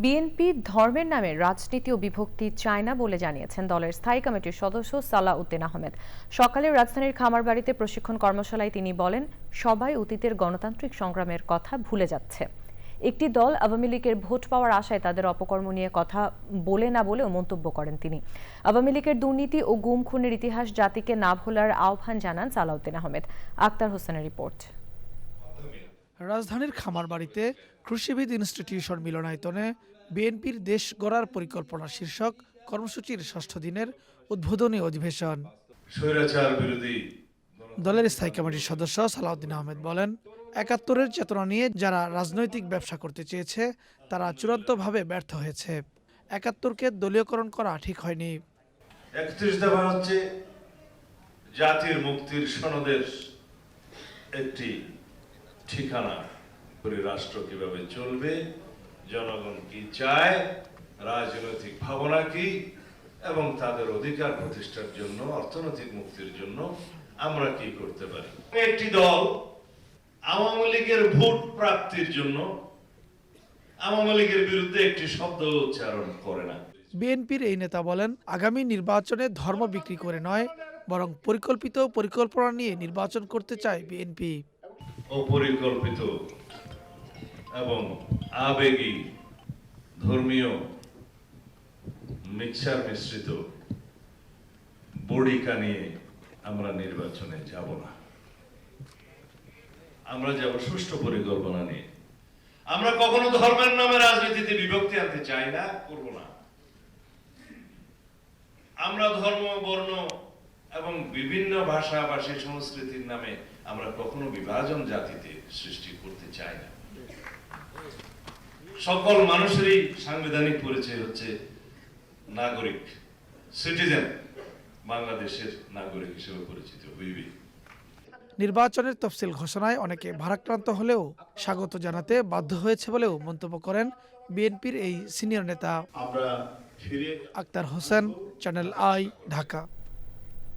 BNP ধর্মের নামে রাজনীতি ও বিভক্তি চায় না বলে জানিয়েছেন দলের স্থায়ী কমিটির সদস্য সালাউদ্দিন আহমেদ। সকালে রাজধানীর খামারবাড়িতে প্রশিক্ষণ কর্মশালায় তিনি বলেন, সবাই অতীতের গণতান্ত্রিক সংগ্রামের কথা ভুলে যাচ্ছে। একটি দল আওয়ামী লীগের ভোট পাওয়ার আশায় তাদের অপকর্ম নিয়ে কথা বলে না বলেও মন্তব্য করেন তিনি। আওয়ামী লীগের দুর্নীতি ও গুম খুনের ইতিহাস জাতিকে না ভোলার আহ্বান জানান সালাউদ্দিন আহমেদ। আক্তার হোসেনের রিপোর্ট। রাজধানীর খামারবাড়িতে কৃষিবিদ ইনস্টিটিউশন মিলনায়তনে বিএনপির দেশ গড়ার পরিকল্পনা শীর্ষক কর্মসূচির ষষ্ঠ দিনের উদ্বোধনী অধিবেশন। স্বৈরাচার বিরোধী দলের স্থায়ী কমিটির সদস্য সালাউদ্দিন আহমেদ বলেন, ৭১-এর চেতনা নিয়ে যারা রাজনৈতিক ব্যবসা করতে চেয়েছে তারা চূড়ান্তভাবে ব্যর্থ হয়েছে। ৭১-কে দলীয়করণ করা ঠিক হয়নি। ৩১ দফা হচ্ছে জাতির মুক্তির সনদের একটি ঠিকানা। রাষ্ট্র কিভাবে চলবে, জনগণ কি চায়, রাজনৈতিক ভাবনা কি, এবং তাদের অধিকার প্রতিষ্ঠার জন্য, অর্থনৈতিক মুক্তির জন্য আমরা কি করতে পারি। একটি দল আওয়ামী লীগের ভোট প্রাপ্তির জন্য আওয়ামী লীগের বিরুদ্ধে একটি শব্দ উচ্চারণ করে না। বিএনপির এই নেতা বলেন, আগামী নির্বাচনে ধর্ম বিক্রি করে নয়, বরং পরিকল্পিত পরিকল্পনা নিয়ে নির্বাচন করতে চায় বিএনপি। অপরিকল্পিত এবং আবেগী ধর্মীয় মিক্সার মিশ্রিত বড়িকা নিয়ে আমরা নির্বাচনে যাব না। আমরা যাব সুষ্ঠু পরিকল্পনা নিয়ে। আমরা কখনো ধর্মের নামে রাজনীতিতে বিভক্তি আনতে চাই না, করব না। আমরা ধর্ম, বর্ণ এবং বিভিন্ন ভাষা ভাষী সংস্কৃতির নামে আমরা কখনো বিভাজন জাতিতে সৃষ্টি করতে চাই না। সকল মানুষেরই সাংবিধানিক পরিচয় হচ্ছে নাগরিক, সিটিজেন, বাংলাদেশের নাগরিক হিসেবে পরিচিত হইবে। নির্বাচনের তফসিল ঘোষণায় অনেকে ভারাক্রান্ত হলেও স্বাগত জানাতে বাধ্য হয়েছে বলেও মন্তব্য করেন বিএনপির এই সিনিয়র নেতা। আমরা ফিরে আক্তার হোসেন, চ্যানেল আই, ঢাকা।